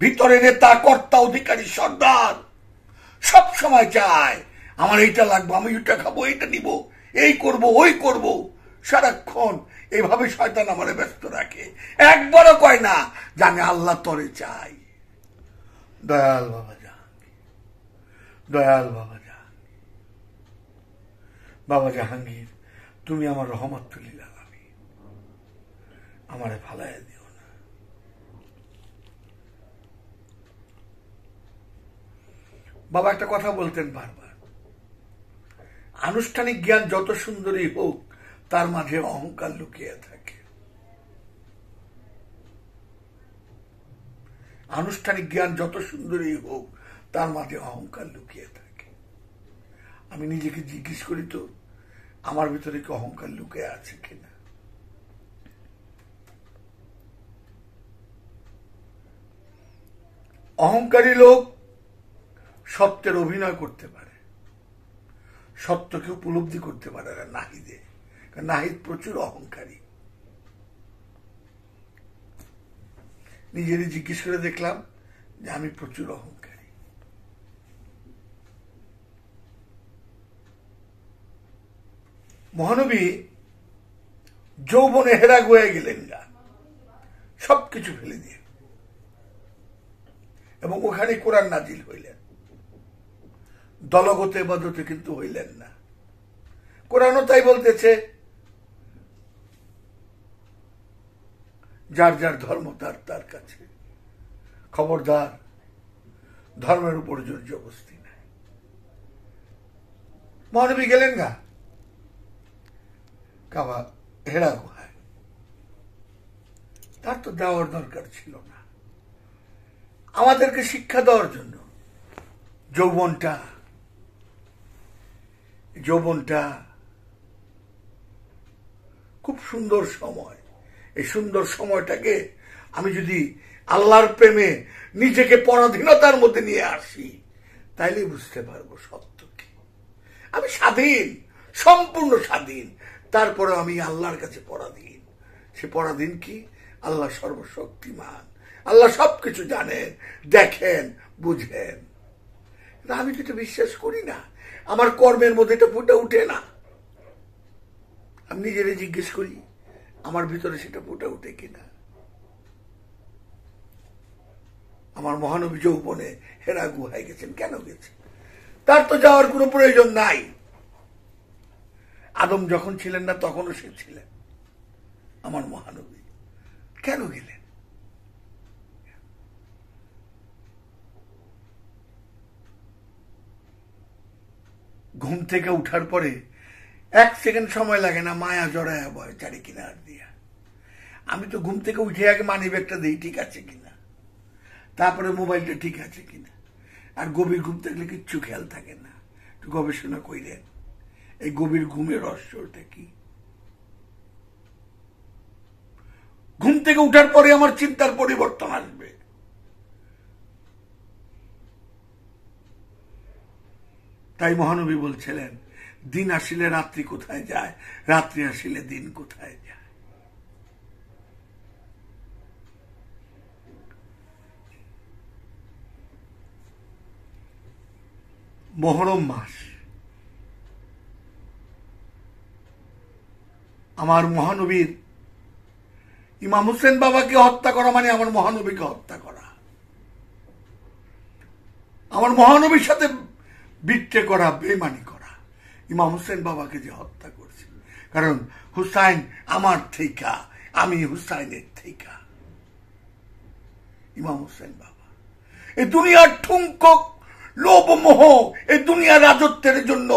ভিতরে নেতা, কর্তা, অধিকারী, সর্দার সব সময় চায় আমার এইটা লাগবে, আমি ওইটা খাবো, এইটা নিব, এই করব, ওই করব। সারাক্ষণ এইভাবে শয়তান আমারে ব্যস্ত রাখে। একবারও কয় না যে আমি আল্লাহ তরে চাই। দয়াল বাবা জাহাঙ্গীর, দয়াল বাবা জাহাঙ্গীর, বাবা জাহাঙ্গীর তুমি আমার রহমতুল লিল আলামিন, আমারে ফালাইয়া দিও না। বাবা একটা কথা বলতেন বারবার, আনুষ্ঠানিক জ্ঞান যত সুন্দরী হোক তার মাঝে অহংকার লুকিয়ে থাকে। আনুষ্ঠানিক জ্ঞান যত সুন্দরী হোক তার মাঝে অহংকার লুকিয়ে থাকে। আমি নিজেকে জিজ্ঞেস করি তো, আমার ভিতরে কি অহংকার লুকিয়ে আছে কিনা? অহংকারী লোক সত্যের অভিনয় করতে পারে, সত্যকে উপলব্ধি করতে পারে না নাহিদে। নাহিদ প্রচুর অহংকারী। নিজেরই জিজ্ঞেস করে দেখলাম যে আমি প্রচুর অহংকারী। মহানবী যৌবনে হেরা গয়ে গেলেন না, সবকিছু ফেলে দিয়ে, এবং ওখানে কোরআন নাজিল হইলেন। দলগত ইবাদতে কিন্তু হইলেন না। কোরআনও তাই বলতেছে, যার যার ধর্ম তার তার কাছে, খবরদার ধর্মের উপর জোর জবরদস্তি নাই। মহানবী গেলেন গা কাবা হেরা গুহায়, তার তো দেওয়ার দরকার ছিল না, আমাদেরকে শিক্ষা দেওয়ার জন্য। যৌবনটা খুব সুন্দর সময়। এই সুন্দর সময়টাকে আমি যদি আল্লাহর প্রেমে নিজেকে পরাধীনতার মধ্যে নিয়ে আসি, তাইলে বুঝতে পারবো সত্য কি। আমি স্বাধীন, সম্পূর্ণ স্বাধীন, তারপরে আমি আল্লাহর কাছে পরাধীন। সে পরাধীন কি? আল্লাহ সর্বশক্তিমান, আল্লাহ সবকিছু জানেন, দেখেন, বুঝেন। আমি যেটা বিশ্বাস করি না, আমার কর্মের মধ্যে এটা ফুটে উঠে না। আমি নিজেরে জিজ্ঞেস করি আমার ভিতরে সেটা ফুটে উঠে কিনা। আমার মহানবী যৌবনে হেরা গুহায় গেছেন, কেন গেছেন? তার তো যাওয়ার কোনো প্রয়োজন নাই। আদম যখন ছিলেন না তখনও সে ছিলেন। আমার মহানবী কেন গেলেন? ঘুম থেকে উঠার পরে 1 সেকেন্ড সময় লাগে না, মায়া জড়ায় বয় চারি কিনার দিয়া। আমি তো ঘুম থেকে উঠে আগে মানি ব্যাগটা দিই ঠিক আছে কিনা, তারপরে মোবাইলটা ঠিক আছে কিনা। আর গভীর ঘুম থাকলে কিচ্ছু খেয়াল থাকে না। একটু গবেষণা কইলেন এই গভীর ঘুমের রহস্যটা কি। ঘুম থেকে উঠার পরে আমার চিন্তার পরিবর্তন আসবে। তাই মহানবী বলছিলেন, দিন আসিলে রাত্রি কোথায় যায়, রাত্রি আসিলে দিন কোথায় যায়। মুহররম মাস, আমার মহানবীর ইমাম হোসেন বাবাকে হত্যা করা মানে আমার মহানবীকে হত্যা করা, আমার মহানবীর সাথে বিট্রে করা, বেমানি করা। ইমাম হোসেন বাবাকে যে হত্যা করছে, কারণ হুসাইন আমার থেইকা, আমি হুসাইনের থেইকা। ইমাম হোসেন বাবা এই দুনিয়ার ঠুমকক, লোভ, মোহ, এই দুনিয়ার রাজত্বের জন্য,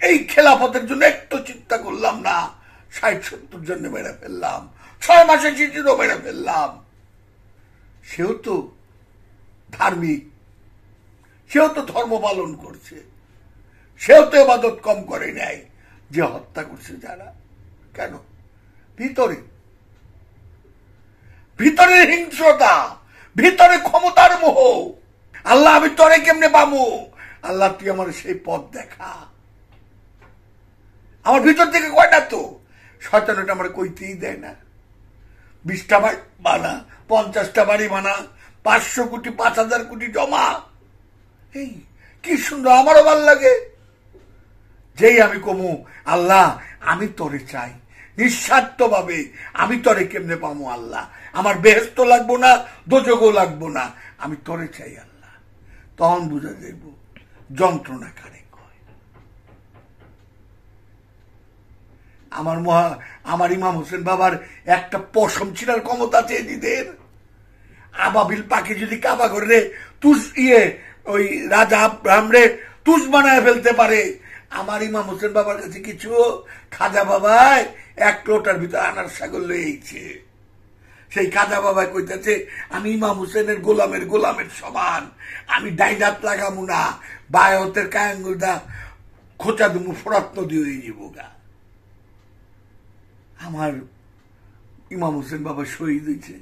এই খেলাফতের জন্য একটু চিন্তা করলাম না। 60-70 জন্য মেরে ফেললাম, 6 মাসে শিশুরও মেরে ফেললাম। সেও তো ধার্মিক, সেও তো ধর্ম পালন করছে, সেও তো ইবাদত কম করে নাই। যে হত্যা করছে যারা, কেন? ভিতরে হিংস্রতা, ভিতরে ক্ষমতার মোহ। আল্লাহ আমি তোরে কেমনে পাবো? আল্লাহ তুই আমার সেই পথ দেখা। আমার ভিতর থেকে কয়টা তো শয়তানটা আমার কইতেই দেয় না। 20টা বাড়ি বানা, 50টা বাড়ি বানা, 500 কোটি 5000 কোটি জমা। এই কি সুন্দর, আমারও ভাল লাগে। যেই আমি কমু আল্লাহ আমি তোরে চাই নিঃস্বার্থ ভাবে, আমি তোরে কেমনে পামো আল্লাহ, আমার বেহেশত লাগবো না, দোজখও লাগবো না, আমি তোরে চাই আল্লাহ, তখন বুঝা যাইব যন্ত্রণা কারে কয়। আমার ইমাম হোসেন বাবার একটা পশম ছিনার ক্ষমতা আছে এদিদের। আবাবিল পাখি যদি কাবা করে তুষ ওই রাজা আব্রাহামরে তুষ বানায় ফেলতে পারে, আমার ইমাম হোসেন বাবার কাছে কিছু খাজা বাবায় 1 লোটার ভিতরে আনার ছাগল লইছে। সেই খাজা বাবাই কইতেছে আমি ইমাম হোসেনের গোলামের সমান, আমি ডাইনাত লাগামু না, বায়তের কায়াঙ্গুল দা খোঁচা দুমু ফরাত্ন দিয়ে যাব গা। আমার ইমাম হোসেন বাবা শহীদ হয়েছে।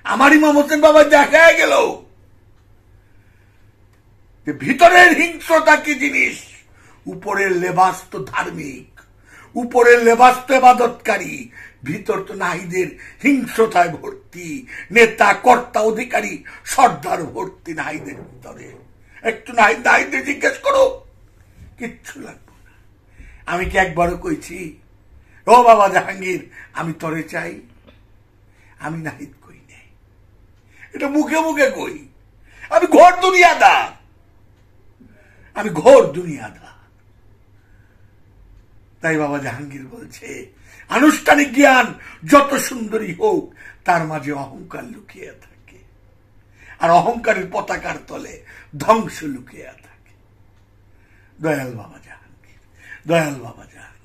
আমার ইমাম হোসেন বাবা দেখা গেল ভিতরের হিংস্রতা কি জিনিস। উপরের লেবাস তো ধার্মিক, উপরের লেবাস তো ইবাদতকারী, ভিতর তো নাহিদের হিংস্রতায় ভর্তি, নেতা কর্তা অধিকারী সর্দার ভর্তি নাহিদের ভিতরে। একটু নাহিদের জিজ্ঞেস করো, কিচ্ছু লাগবে না। আমি কি একবারও কইছি ও বাবা জাহাঙ্গীর আমি তরে চাই? আমি নাহিদ কই নাই, এটা মুখে মুখে কই। আমি ঘোর দুনিয়াদার, আমি ঘোর দুনিয়াদার। তাই বাবা জাহাঙ্গীর বলছে আনুষ্ঠানিক জ্ঞান যত সুন্দরী হোক তার মাঝে অহংকার লুকিয়ে থাকে, আর অহংকারের পতাকার তলে ধ্বংস লুকিয়ে থাকে। দয়াল বাবা জাহাঙ্গীর, দয়াল বাবা জাহাঙ্গীর।